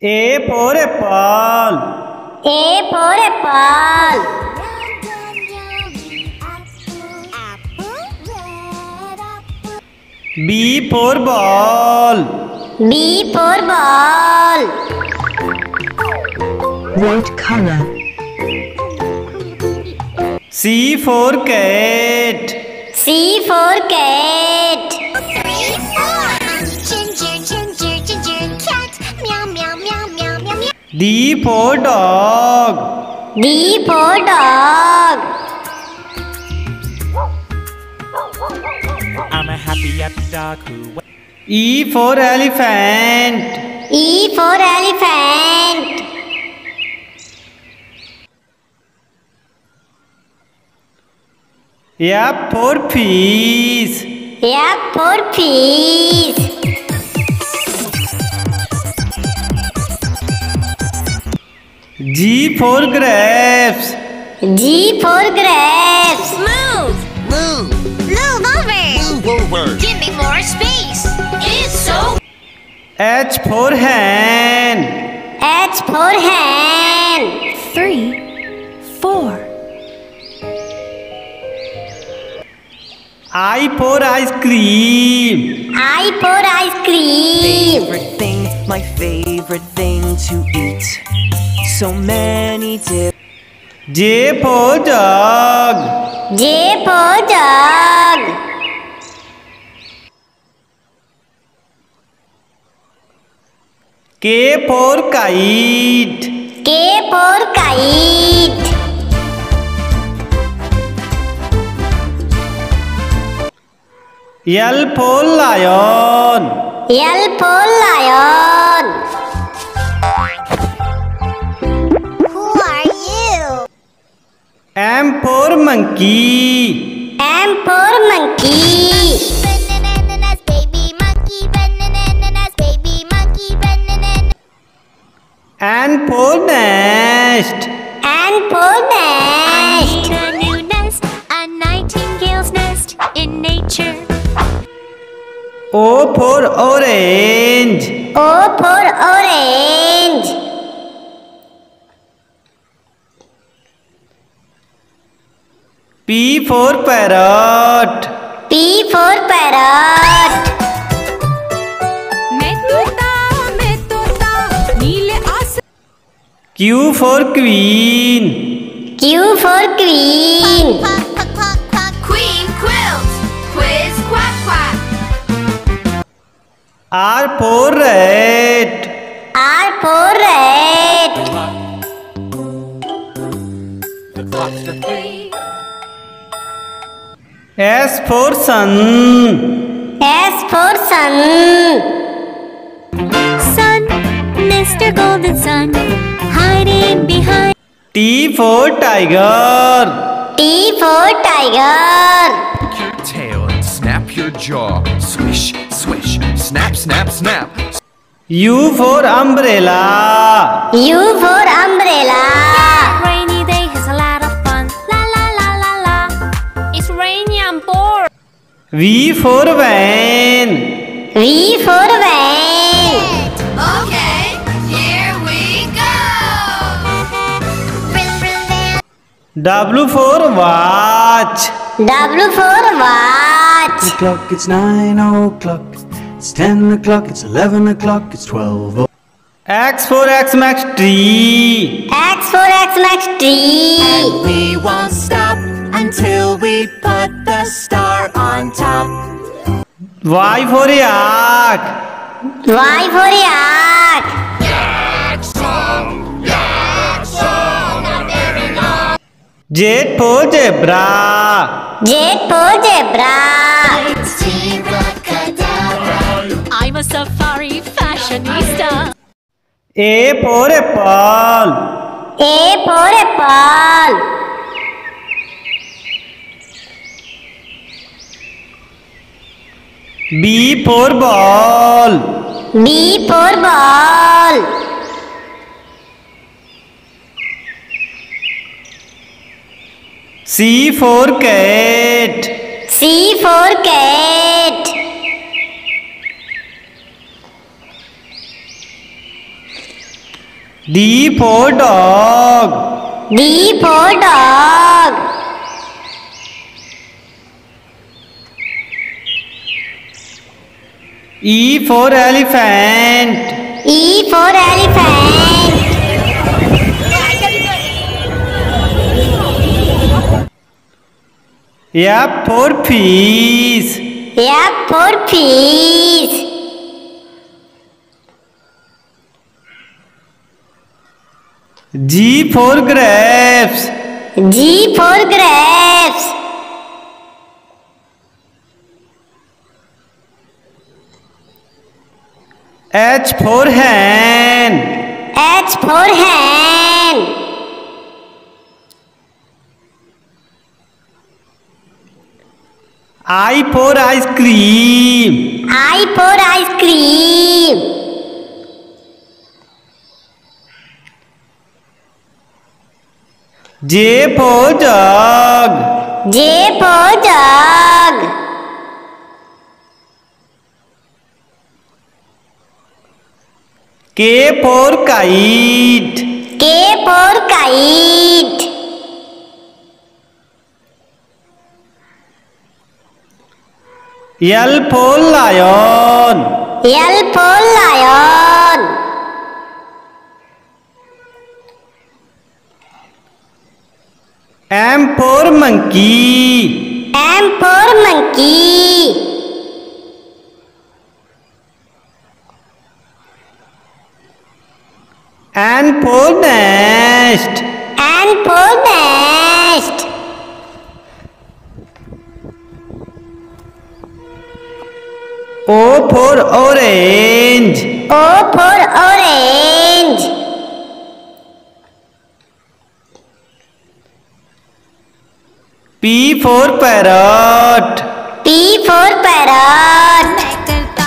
A for apple. A for apple. B for ball. B for ball. White color. C for cat. C for cat. 3, 4. Ginger, ginger, ginger cat. Meow, meow, meow, meow, meow, meow. D for dog. D for dog. I'm a happy dog who. E for elephant. E for elephant. F for fish. F for fish. G for grapes. G for grapes. Move. Move! Move over. Move over! Give me more space. It's so. H for hen. H for hen. 3, 4. I for ice cream. I for ice cream. Favorite thing, my favorite thing to eat. So many different. J for jug. J for jug. K for kite. K for kite. L for lion. L for lion. Who are you? M for monkey. M for monkey. Bananas, baby monkey. Bananas, baby monkey. Bananas. N for nest. N for nest. A new nest, a nightingale's nest in nature. O for orange. O for orange. P for parrot. P for parrot. Q for queen. Q for queen. Quack, quack, quack, quack. Queen quills. Quiz, quack, quack. R for rat. R for rat. S for sun. S for sun. Sun, Mr. Golden Sun, hiding behind. T for tiger. T for tiger. Your tail and snap your jaw. Swish, swish, snap, snap, snap. U for umbrella. U for umbrella. Rainy day has a lot of fun. La la la la la. It's rainy and bored. V for van. V for van. Okay, here we go. W for watch. W for watch. O'clock, it's 9 o'clock, it's 10 o'clock, it's 11 o'clock, it's 12 o'clock. X for Xmas tree. X for Xmas tree. We won't stop until we put the star on top. Y for yak. Y for yak. Z for zebra. Z for zebra. I'm a safari fashionista. A for apple. A for apple. B for ball. B for ball. C for cat. C for cat. D for dog. D for dog. E for elephant. E for elephant. F for fish. F for fish. G for grapes. G for grapes. H for hen. H for hen. I for ice cream. I for ice cream. J for jug. J for jug. K for kite. K for kite. L for lion. L for lion. M for monkey. M for monkey. N for nest. N for nest. O for orange. O for orange. P for parrot. P for parrot. मैं करता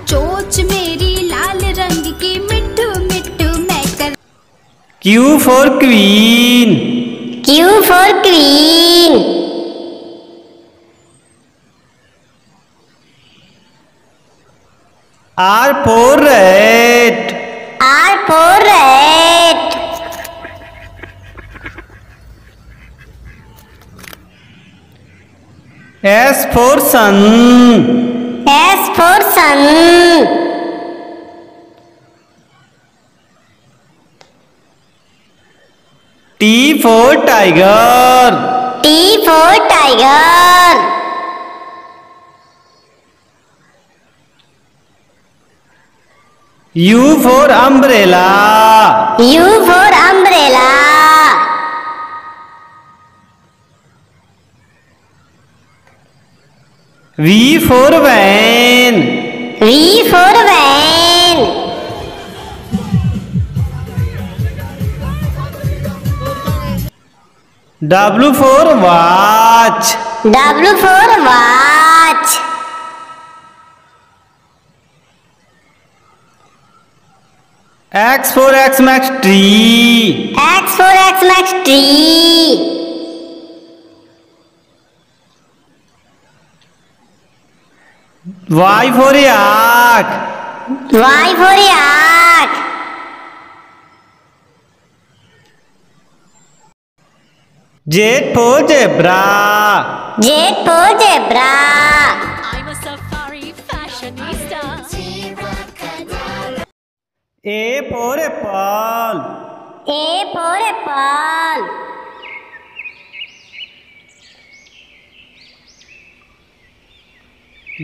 चोच मेरी लाल रंग की मिट्टू मिट्टू मैं कर Q for queen. Q for queen. R for rat. R for rat. S for sun. S for sun. T for tiger. T for tiger. U for umbrella. U for umbrella. V for van. V for van. W for watch. W for watch. X for Xmas tree. X for Xmas tree. Y for yak. Y for yak. Z for zebra. Z for zebra. I'm a safari fashionista. A for apple. A for apple.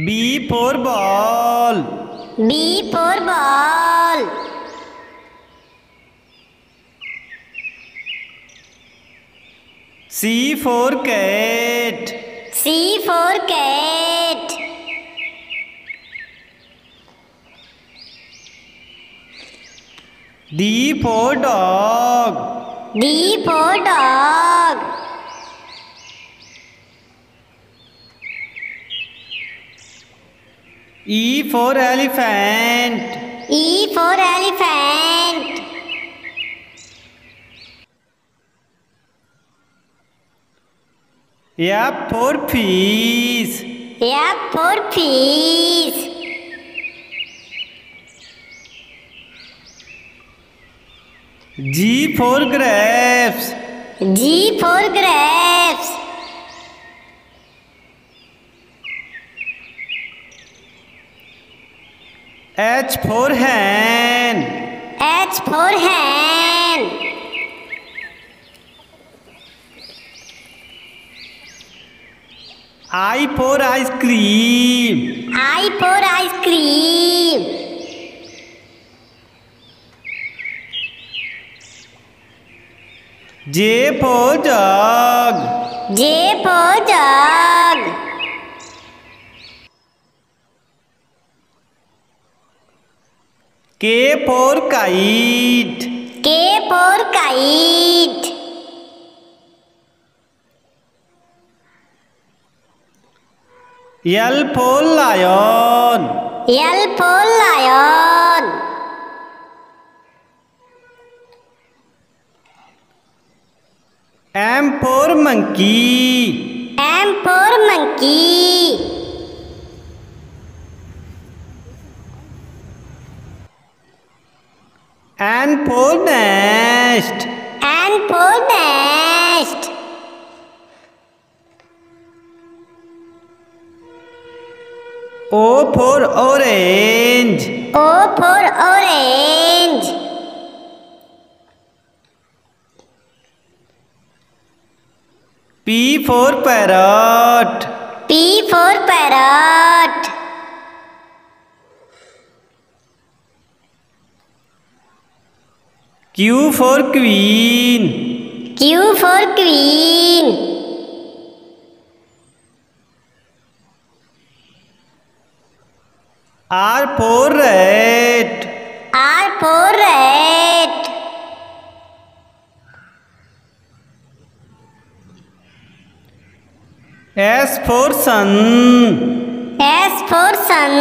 B for ball. B for ball. C for cat. C for cat. D for dog. D for dog. E for elephant. E for elephant. F for fish. F for fish. G for grapes. G for grapes. H for hen. H for hen. I for ice cream. I for ice cream. J for jug. J for jug. K for kite. K for kite. L for lion. L for lion. M for monkey. M for monkey. N for nest. N for nest. O for orange. O for orange. P for parrot. P for parrot. Q for queen. Q for queen. R for rat. R for rat. S for sun. S for sun.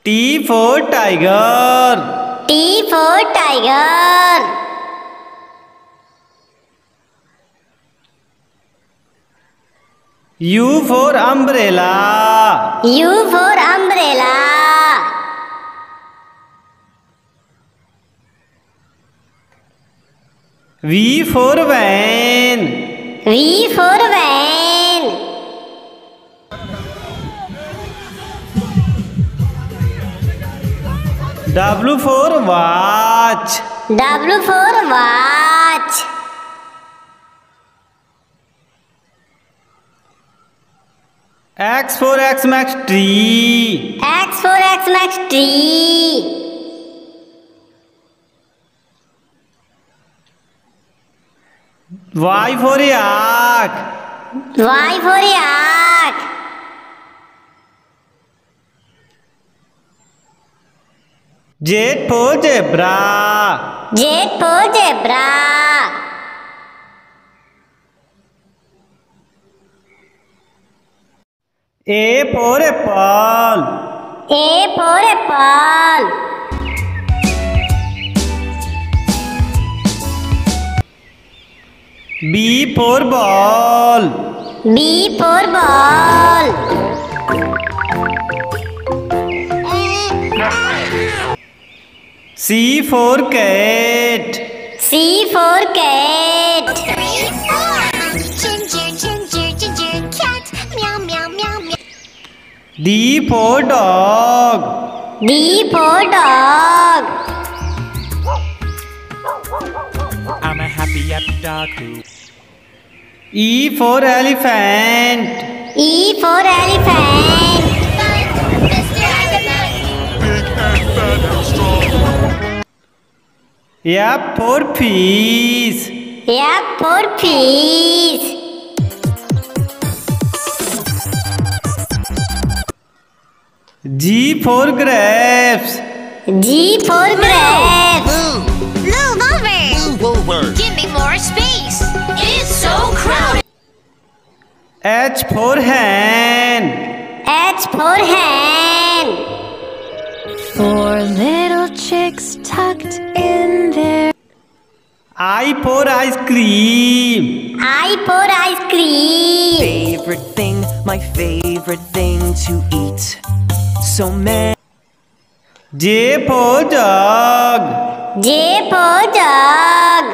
T for tiger. T for tiger. U for umbrella. U for umbrella. V for van. V for van. W for watch. W for watch. X for Xmas tree. X for Xmas tree. Y for yak. Y for yak. Z for zebra. Z for zebra. A for apple. A for apple. B for ball. B for ball. C for cat. C for cat. 3, 4. Ginger, ginger, ginger, cat. Meow, meow, meow, meow. D for dog. D for dog. I'm a happy dog who. E for elephant. E for elephant. Mr. Elephant. F for fish. F for fish. G for grapes. G for grapes. Move over. Give me more space. It's so crowded. H for hen. H for hen. 4 little chicks tucked in there. I for ice cream. I for ice cream. My favorite thing to eat. so many. J for jug. J for jug.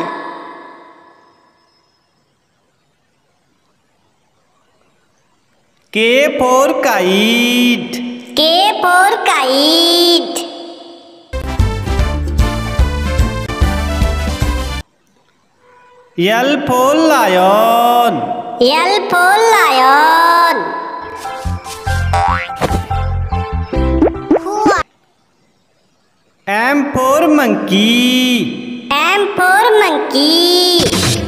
K for kite. K for kite. L for lion. L for lion. M for monkey. M for monkey.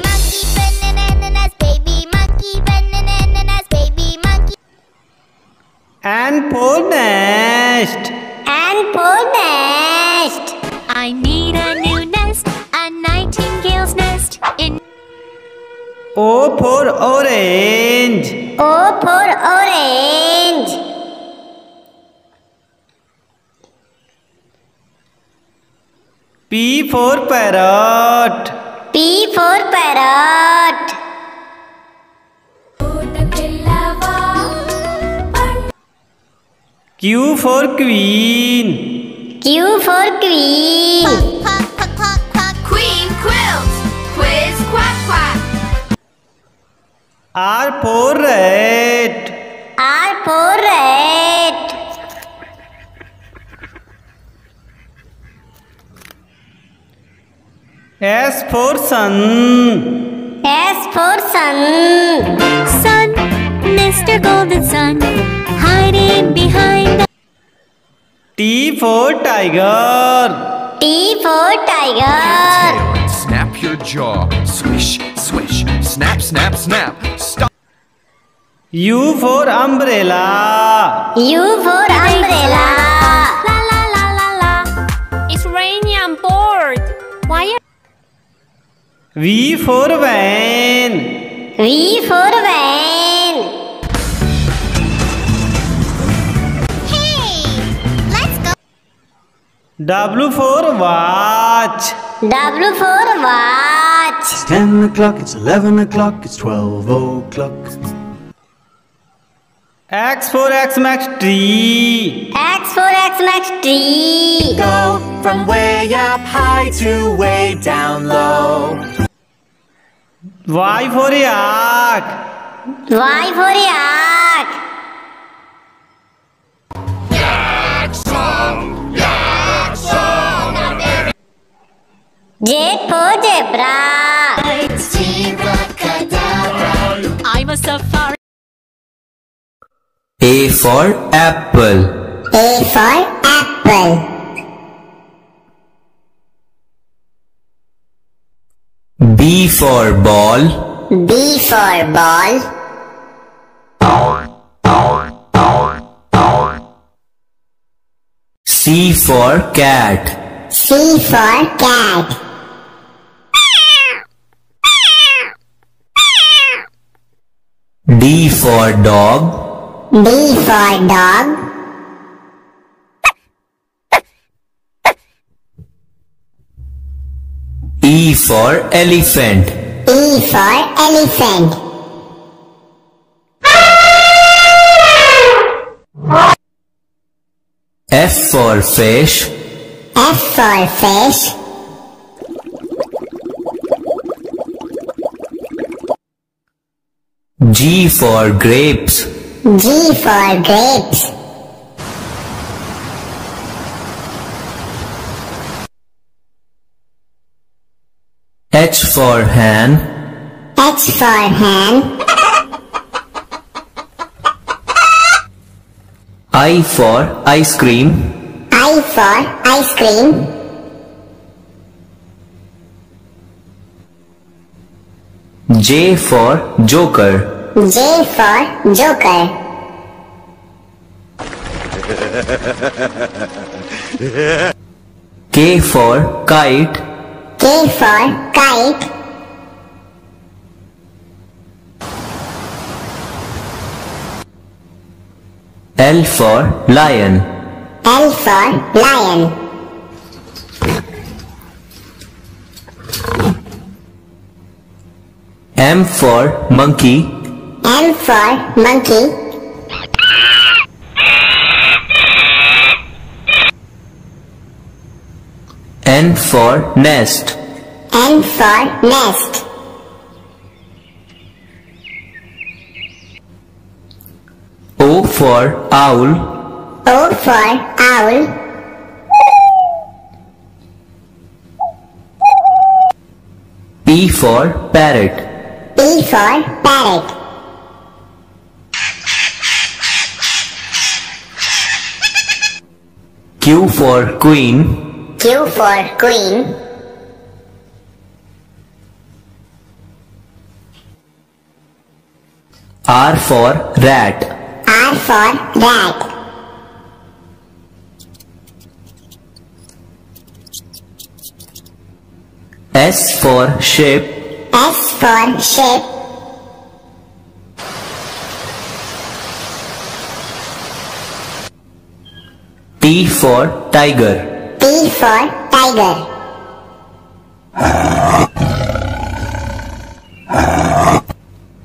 Monkey bananas, baby monkey bananas, baby monkey. N for nest. N for nest. I need a new nest, a nightingale's nest in. O for orange. O for orange. P for parrot. P for parrot. Q for queen. Q for queen. Queen quilt. Quiz quack quack. R for rat. R for rat. S for sun. S for sun. Sun, Mr. Golden Sun, hiding behind the. T for tiger. T for tiger. Tail and snap your jaw. Swish, swish, snap, snap, snap. Stop. U for umbrella. U for umbrella. La la la la la. It's raining on board. Why are V for van. V for van. Hey, let's go. W for watch. W for watch. It's 10 o'clock, it's 11 o'clock, it's 12 o'clock. X for Xmas tree. X for Xmas tree. Go from way up high to way down low. Y for yak. Y for yak. Z for zebra. I'm a safari? A for apple. A for apple. B for ball. B for ball. C for cat. C for cat. D for dog. D for dog. E for elephant. E for elephant. F for fish. F for fish. G for grapes. G for grapes. H for hen. H for hen. I for ice cream. I for ice cream. J for joker. J for joker. K for kite. K for kite. L for lion. L for lion. M for monkey. M for monkey. N for nest. N for nest. O for owl. O for owl. P for parrot. P for parrot. Q for queen. Q for queen. R for rat. R for rat. S for ship. S for ship. T for tiger. T for tiger.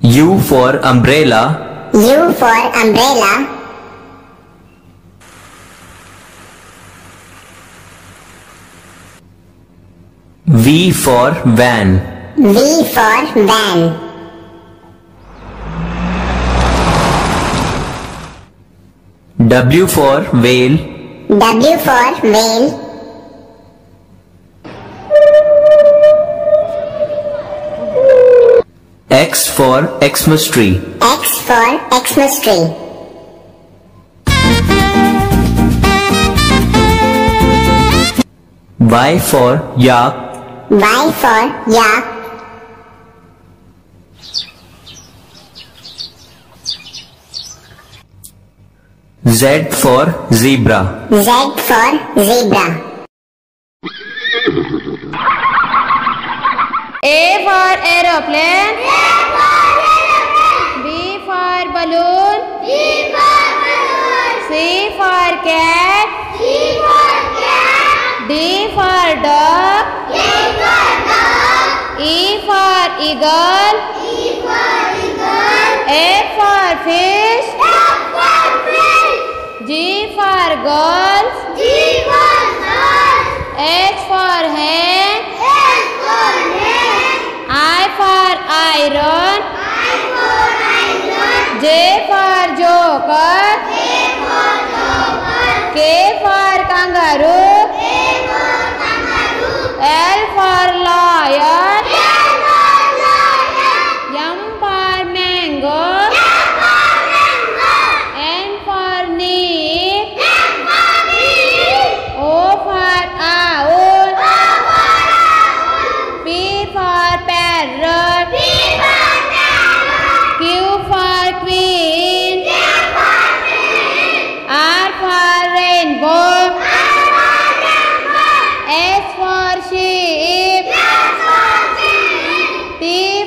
U for umbrella. U for umbrella. V for van. V for van. W for whale. W for whale. X for Xmas tree. X for Xmas tree. Y for yak. Y for yak. Z for zebra. Z for zebra. A for aeroplane. B for balloon. C for cat. D for dog. E for eagle. F for fish. G for golf. H for hen. I for iron. J for joker. K for kangaroo. L for lion. M for mango. N for neat. O for owl. P for parrot. Q for queen. R for rainbow. S for sheep. T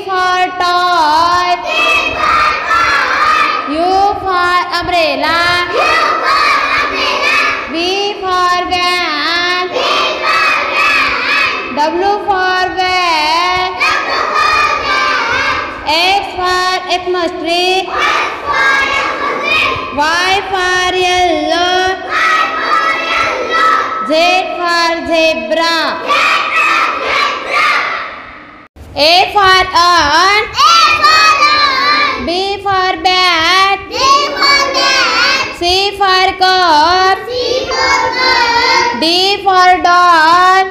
for toy. U for umbrella. V for van. W for van. X for Xmas tree. Y for yellow. Z for zebra. A for ant. B for bat. C for car. D for dog.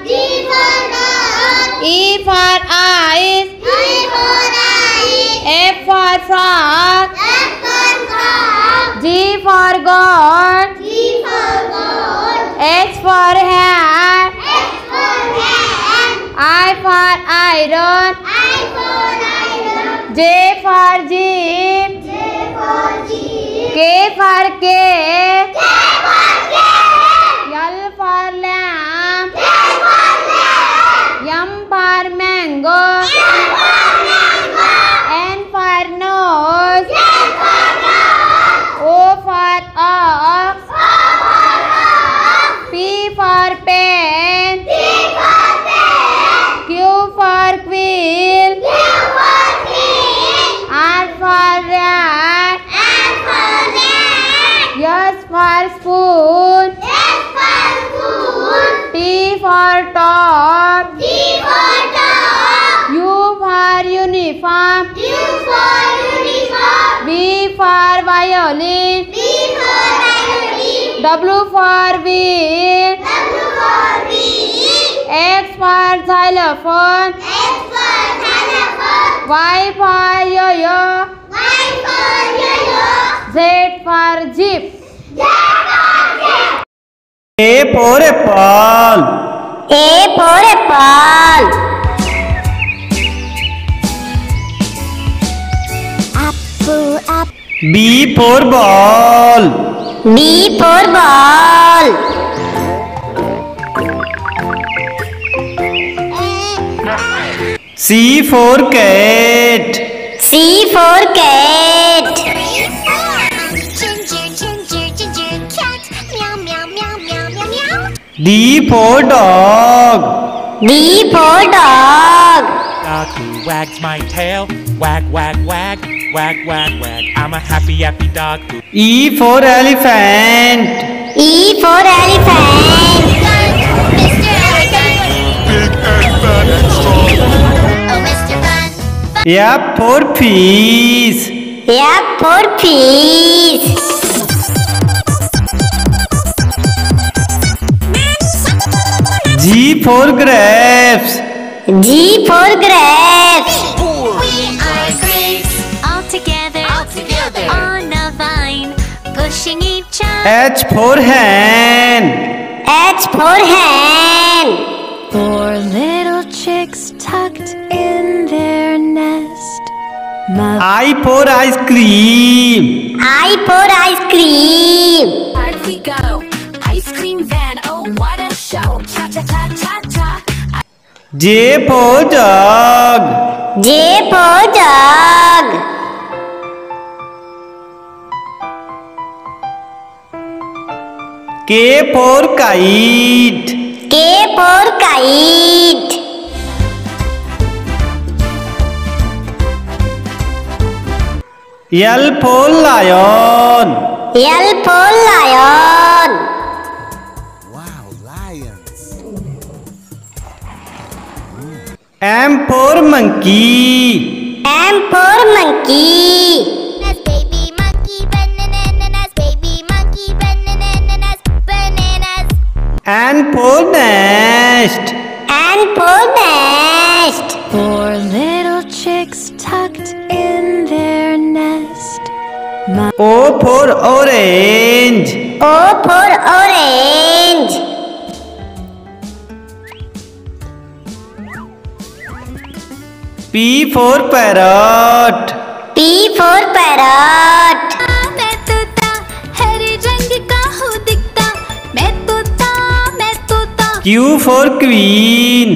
E for eyes. F for frog. G for goat. H for hat. I for iron. J for jeep. K for cake. L for lamb. M for mango. N for nose. O for ox. P for pen. Q for quill. R for rat. S for spoon. T for top. dog. D for dog. U for uniform. U for uniform. V for violin. V for violin. W for wheel. W for wheel. X for xylophone. X for xylophone. Y for yo-yo. Y for yo-yo. Z for jeep. Z for jeep. A for apple. A for apple. Apple, apple. B for ball. B for ball. C for cat. C for cat. Ginger, ginger, ginger cat. Meow, meow, meow, meow, meow, meow. D for dog. D for dog. Dog who wags my tail. Wag, wag, wag. Wag, wag, wag. I'm a happy, happy dog who. E for elephant. E for elephant. Mr. Elephant. Big and fat and strong. Oh, Mr. Fun. F for fish. F for fish. G for grapes. G for grapes. We are grapes. All together. All together. On a vine. Pushing each other. H for hen. H for hen. Four little chicks tucked in their nest. I for ice cream. I for ice cream. Where we go? Ice cream van, oh what a show! Cha cha cha cha cha. J for jug. J for jug. K for kite. K for kite. L for lion. L for lion. Wow, lions. M for monkey. M for monkey. Baby monkey bananas. Baby monkey bananas. Bananas. N for nest. N for nest. Four little chicks tucked in their nest. O for orange. O for orange. P for parrot. P for parrot. मैं तोता हरे रंग का हूँ दिखता मैं तोता Q for queen.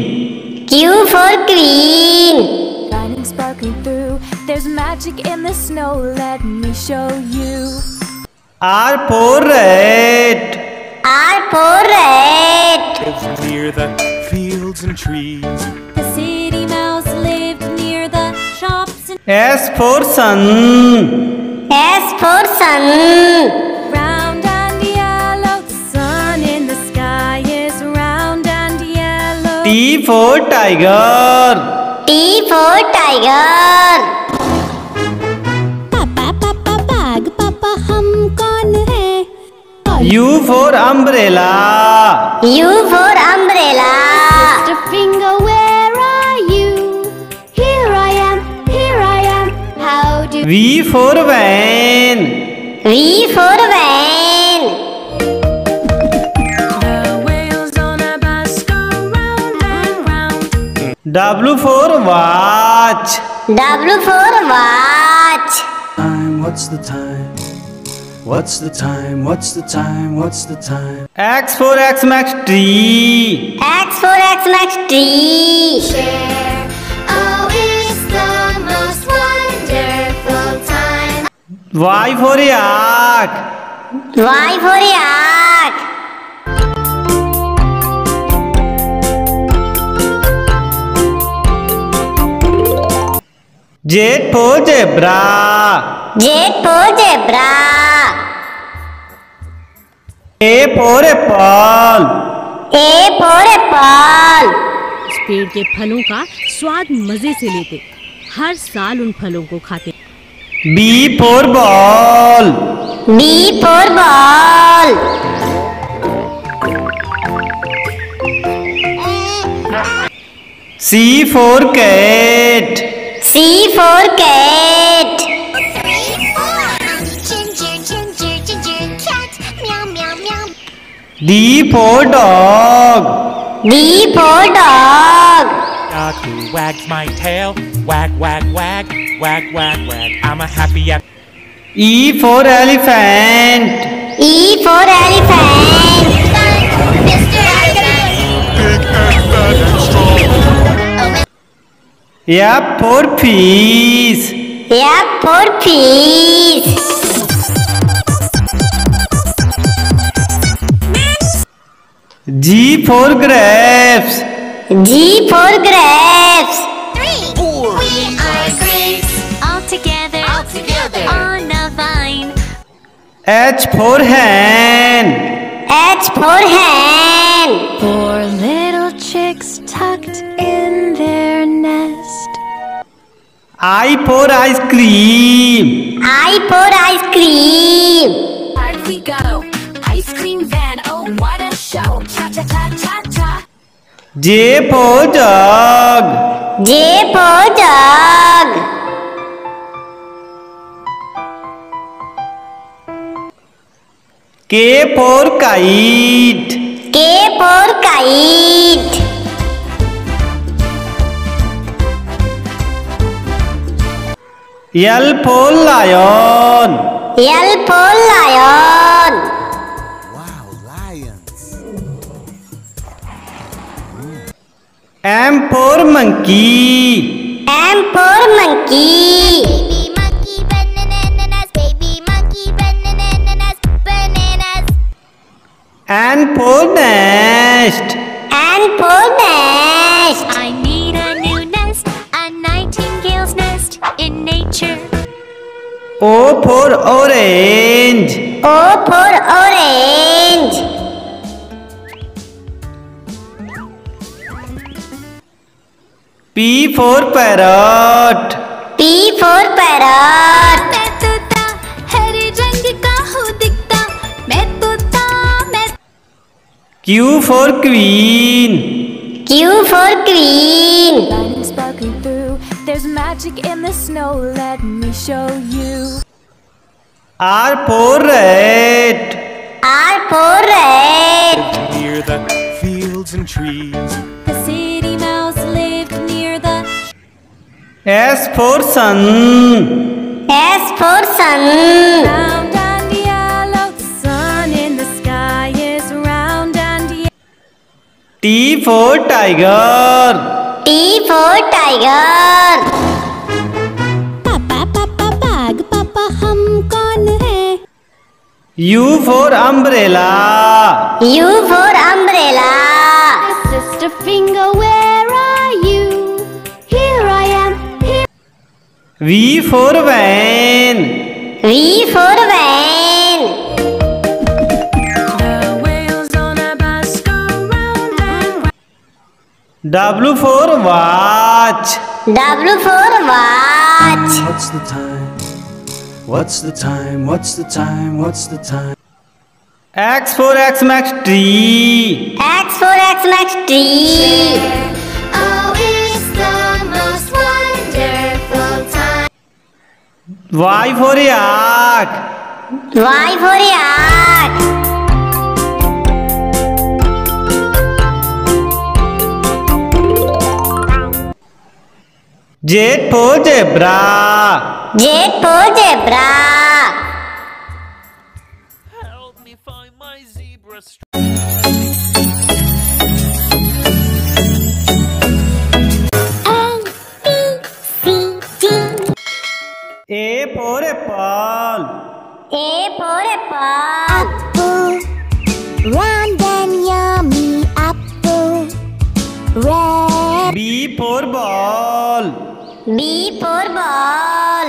Q for queen. Shining, sparkling through. There's magic in the snow. Let me show you. R for rat. R for rat. Lives near the fields and trees. The city mouse lived near the shops and S for sun. S for sun. round and yellow. The sun in the sky is round and yellow. T for tiger. T for tiger. पापा पापा बाग पापा हम कौन है? U for umbrella. U for umbrella. Mr. Finger, where are you? Here I am, here I am. How do V for van. V for van. the wheels on a bus go round and round? W for watch. W for watch. Time, what's the time? What's the time? What's the time? What's the time? X for Xmas tree. X for Xmas tree. share. Oh, it's the most wonderful time. Y for yak. Y for yak. Z for zebra. Z for zebra. A for apple. A for apple. उस पेड़ के फलों का स्वाद मजे से लेते, हर साल उन फलों को खाते। B for ball. B for ball. C for cat. C for cat. Ginger, ginger, ginger, cat. Meow, meow, meow. D for dog. D for dog. Dog who wags my tail, wag, wag, wag, wag, wag, wag. I'm a happy E for elephant. E for elephant. Mr. Elephant. Big and bad and strong. F for fish. F for fish. G for grapes. G for grapes. 3. We are grapes. All together, on a vine. H for hen. H for hen. 4 little chicks tucked in their nest. I for ice cream. I for ice cream. Party we go, ice cream van, oh what a show. Cha cha cha cha cha. J for jug. J for jug. K for kite. K for kite. L for lion. L for lion. Wow, lions. M for monkey. M for monkey. Baby monkey bananas, baby monkey bananas, bananas. N for nest. N for nest. I need a new nest, a nightingale's nest in nature. O for orange. O for orange. P for parrot. P for parrot. मैं तोता हरे रंग का हूँ दिखता, मैं तोता मैं। Q for queen. Q for queen. Lightning sparkling through, there's magic in the snow, let me show you. R for rat. R for rat. near the fields and trees. The city mouse lived near the. S for sun. S for sun. Round and yellow, the sun in the sky is round and yellow. T for tiger. T for tiger. पापा पापा बाग पापा हम कौन है? U for umbrella. U for umbrella. Sister finger, where are you? Here I am. Here. V for van. V for van. The wheels on a bus go round and round. W for watch. W for watch. What's the time? What's the time? What's the time? What's the time? X for Xmas tree. X for Xmas tree. Oh, it's the most wonderful time. Y for yak. Y for yak. Z for zebra. Z for zebra. Help me find my zebra A for apple. A for apple. Apple, round and yummy apple. Red. B for ball. B for ball.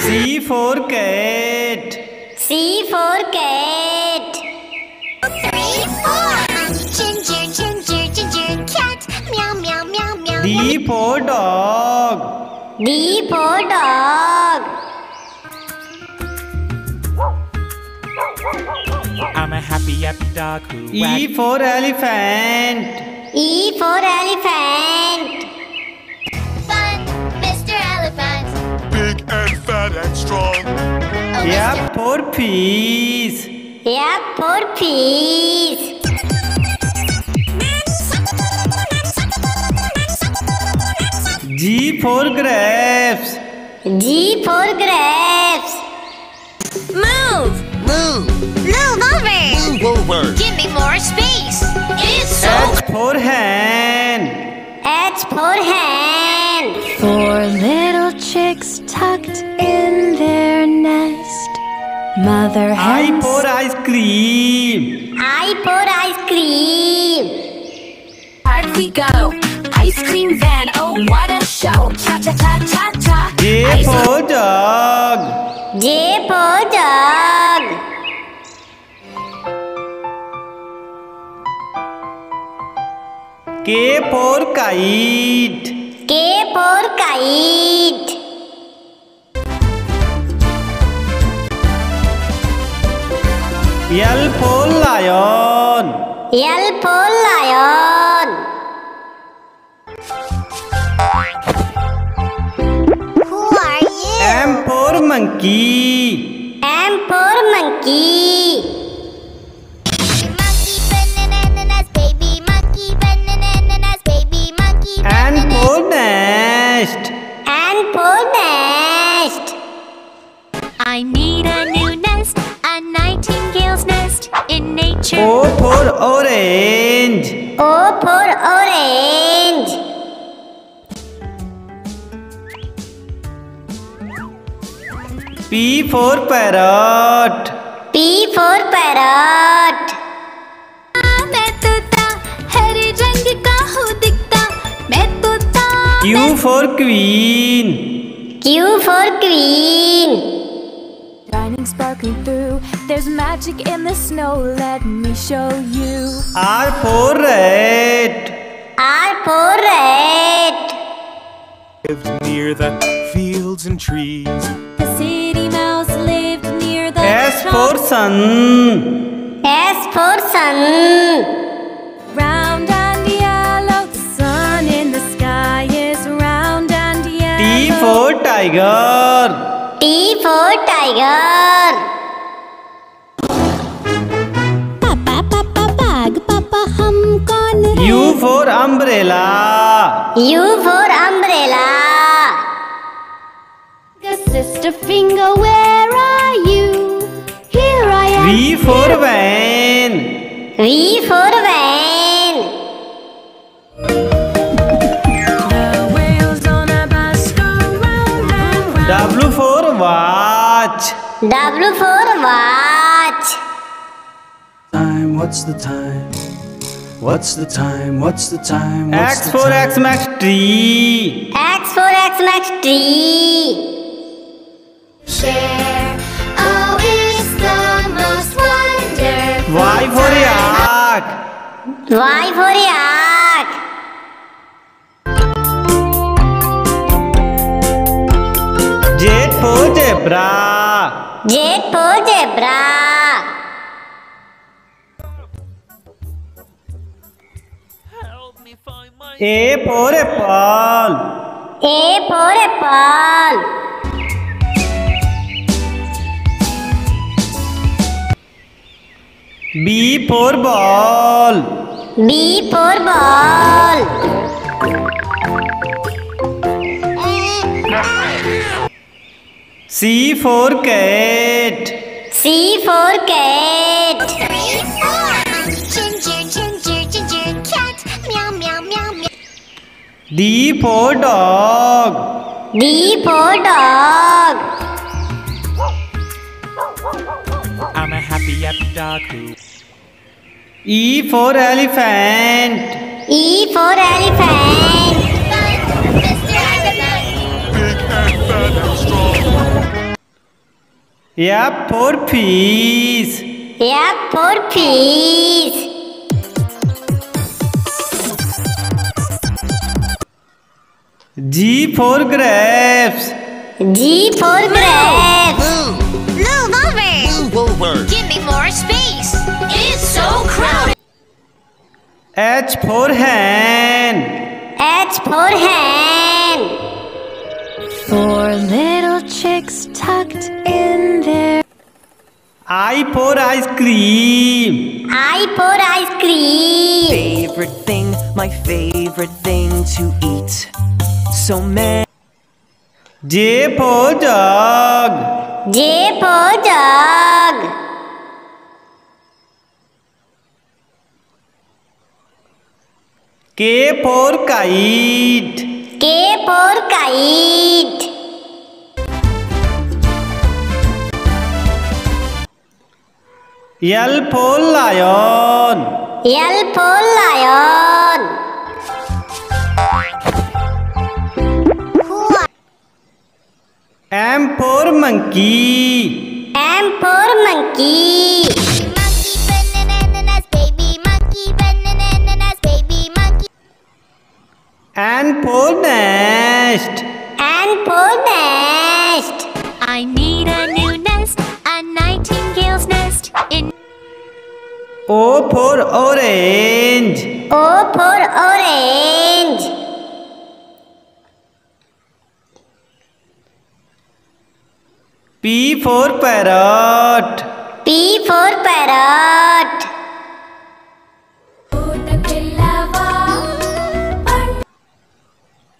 C for cat. C for cat. D for dog. D for dog. I'm a happy dog who E for elephant. E for elephant. Fun, Mr. Elephant. Big and fat and strong. F for peas. F for peas. G for grapes. G for grapes. Move! Move! Move over! Move over! Give me more space! It's so H for hen. H for hand. 4 little chicks tucked in their nest. Mother I hen for ice cream. I for ice cream. Hard we go. Ice cream van, oh what a show. Cha cha cha cha cha. J for dog. J for dog. K for kite. K for kite. L for lion. L for lion. Who are you? M for monkey. M for monkey. Monkey bananas, baby monkey bananas, baby monkey N for nest. N for nest. I need a new nest, a nightingale's nest in nature. O for orange. O for orange. P for parrot. P for parrot. मैं तोता हरे रंग का हूँ दिखता मैं तोता Q for queen. Q for queen. Shining sparkling through there's magic in the snow let me show you R for rat. R for rat. lived near the fields and trees. the city mouse lived near the S for sun. S for sun. round and yellow the sun in the sky is round and yellow T for tiger. T for tiger. पापा पापा बाग पापा हम कौन है U for umbrella. U for umbrella. sister finger where are you here I am V for van. V for van. the wheels on a bus go round and round W for watch. W for watch. Time, what's the time? What's the time? What's the time? What's X the for time? Xmas tree. X for Xmas tree. Share. Oh, it's the most wonderful. Y for yak. Y for yak. Z for zebra. Z for zebra. A for apple. A for apple. B for ball. B for ball. C for cat. C for cat. 3, 4. Ginger, ginger, ginger cat. Meow, meow, meow, meow. D for dog. D for dog. I'm a happy dog who E for elephant. E for elephant. Fun, Mr. Elephant. Big and fat and strong. F for peas. F for peas. G for grapes. G for grapes. Blue Wolver. Give me more space. It's so crowded. H for hen. H for hen. 4 little chicks tucked in there. I for ice cream. I for ice cream. My favorite thing to eat. So many. J for jug. J for jug. K for kite. K for kite. L for lion. L for lion. M for monkey. M for monkey. Monkey bananas, baby monkey bananas, baby monkey. N for nest. N for nest. I need a new nest, a nightingale's nest in. O for orange. O for orange. P for parrot. P for parrot.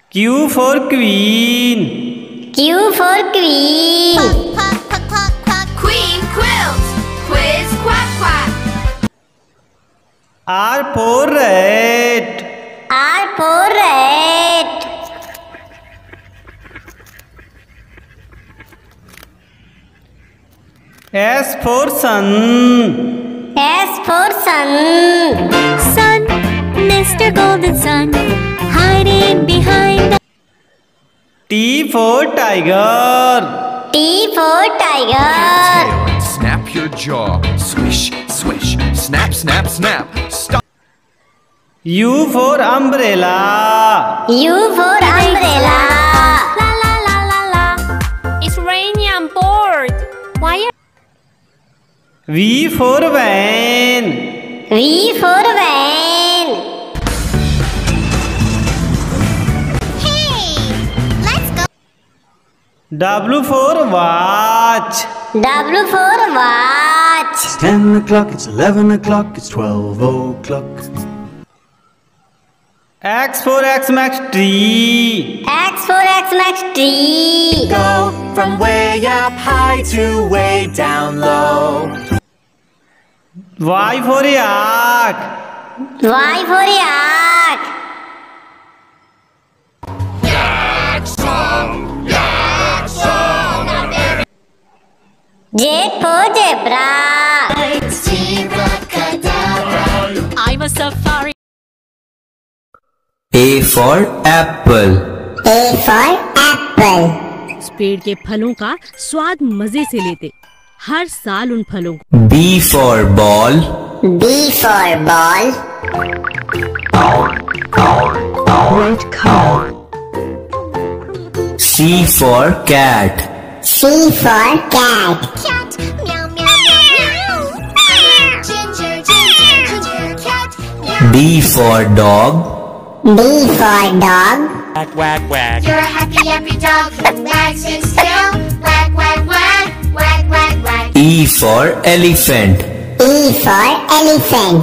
Q for queen. Q for queen. Queen quilt. Quiz quack quack. R for rat. R for rat. S for sun. S for sun. Sun, Mr. Golden Sun, hiding behind the. T for tiger. T for tiger. Tail and snap your jaw. Swish, swish, snap, snap, snap. Stop. U for umbrella. U for umbrella. La la la la la. It's raining on board. Why are V for van. V for van. Hey, let's go. W for watch. W for watch. It's 10 o'clock, it's 11 o'clock, it's 12 o'clock. X for Xmas tree. X for Xmas tree. Go from way up high to way down low. Y for yak. Y for yak. Z for zebra. I'm a safari? A for apple. A for apple. इस पेड़ के फलों का स्वाद मजे से लेते हर साल उन फलों को। B for ball. B for ball. Red cow. C for cat. C for cat. Cat, meow meow meow meow. Ginger ginger ginger cat. Meow. D for dog. D for dog. Wag, wag, wag. You're a happy happy dog who wags his tail. Wag wag wag wag wag wag. E for elephant. E for elephant.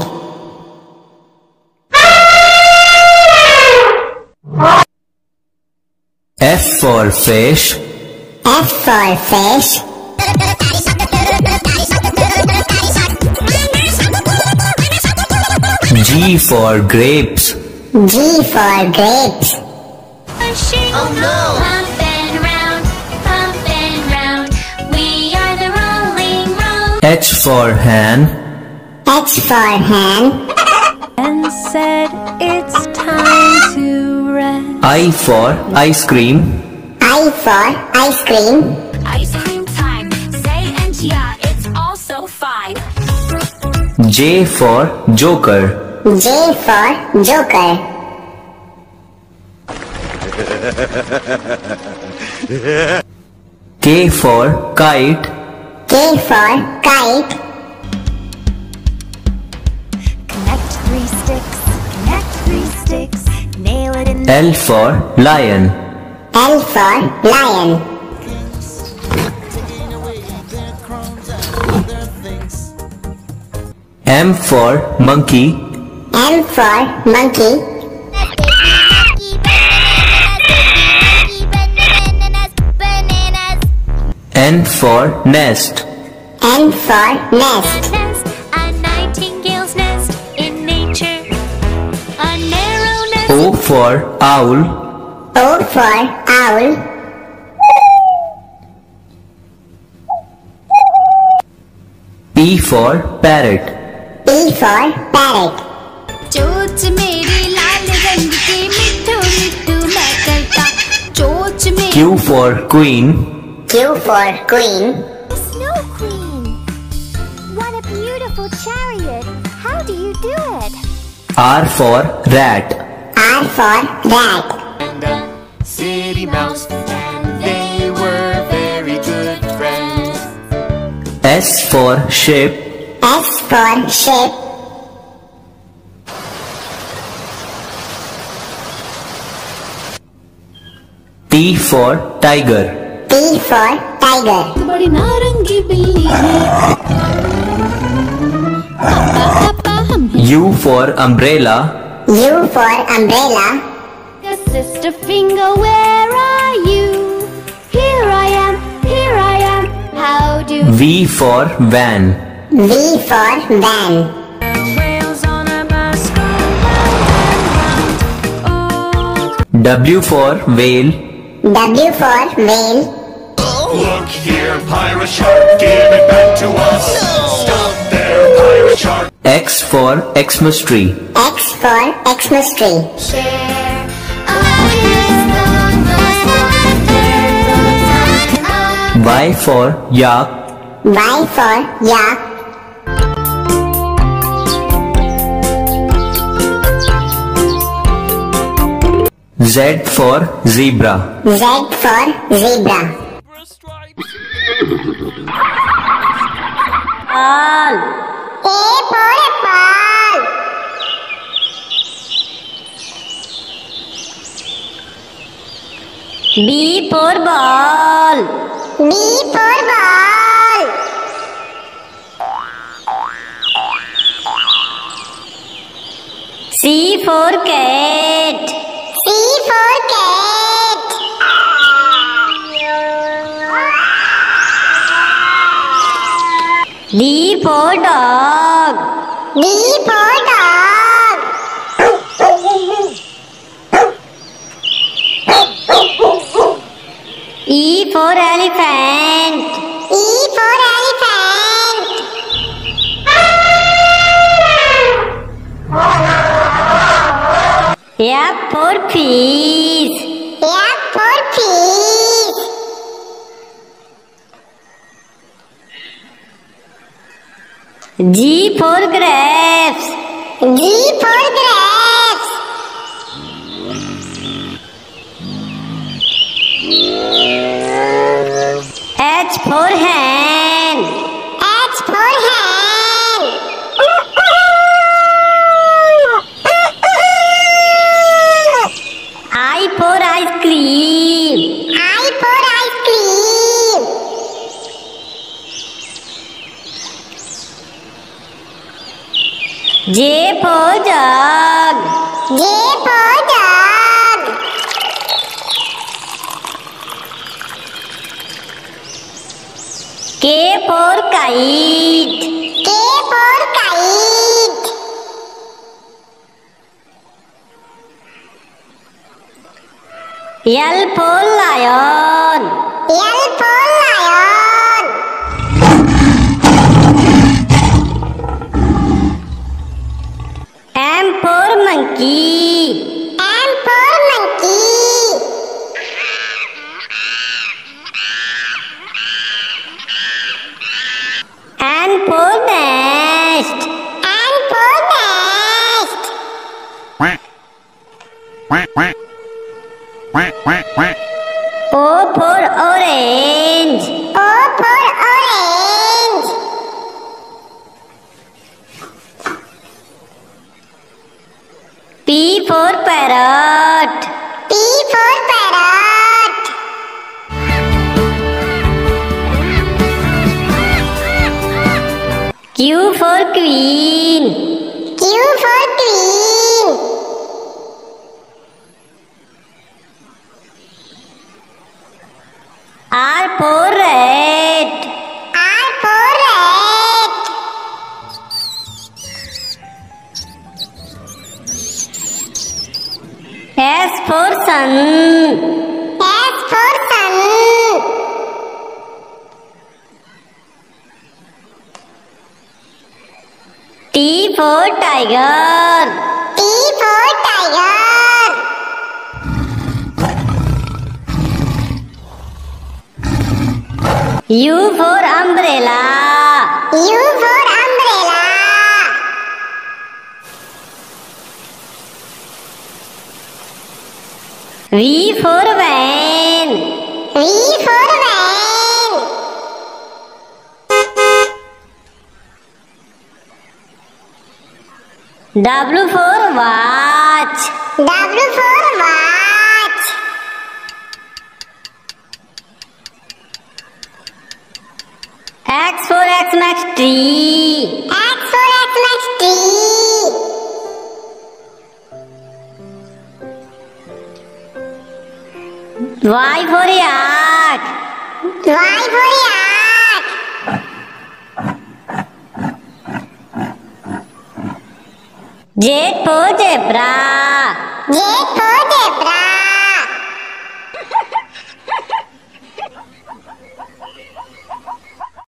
F for fish. F for fish. G for grapes. G for grapes. Oh no! Pump and round, we are the rolling road. H for hen. H for hen. And said it's time to rest. I for ice cream. I for ice cream. Ice cream time. Say and yeah, it's also fine. J for joker. J for joker. K for kite. K for kite. Connect 3 sticks, connect 3 sticks, nail it in L for lion. L for lion. M for monkey. M for monkey. N for nest. N for nest. a nightingale's nest in nature. A narrow nest. O for owl. O for owl. P for parrot. P for parrot. चोच मेरी लाल रंग की मिट्ठू मिट्ठू मैं करता चोच मेरी Q for queen. Q for queen. Snow Queen. What a beautiful chariot. How do you do it? R for rat. R for rat. And a city mouse, and they were very good friends. S for ship. S for ship. T for tiger. T for tiger. बड़ी नारंगी बिल्ली है पापा हम U for umbrella. U for umbrella. Sister finger, where are you? Here I am, here I am. How do V for van. V for van. Wheels on a bus go round and round. Oh, W for whale. W for whale. Look here, pirate shark, give it back to us. Stop there, pirate shark. X for Xmas tree. X for Xmas tree. share? Y for yak. Y for yak. Z for zebra. Z for zebra. Ball. A for ball. B for ball. B for ball. C for cat. C for cat. D for dog. D for dog. E for elephant. E for elephant. F for fish. F for fish. G for grapes. G for grapes. H for hen. H for hen. I for ice cream. I for ice cream. J for jug. J for jug. K for kite. K for kite. L for lion. L for lion. M for monkey. M for monkey. N for nest. N for nest. Quack. Quack, quack. Quack. P for parrot. P for parrot. Q for queen. Q for queen. R for rat. R for rat. S for sun. S for sun. T for tiger. T for tiger. U for umbrella. U for umbrella. V for van. V for van. W for watch. W for watch. X for Xmas tree. X for Xmas tree. Y for yak. Y for yak. Z for zebra. Z for zebra.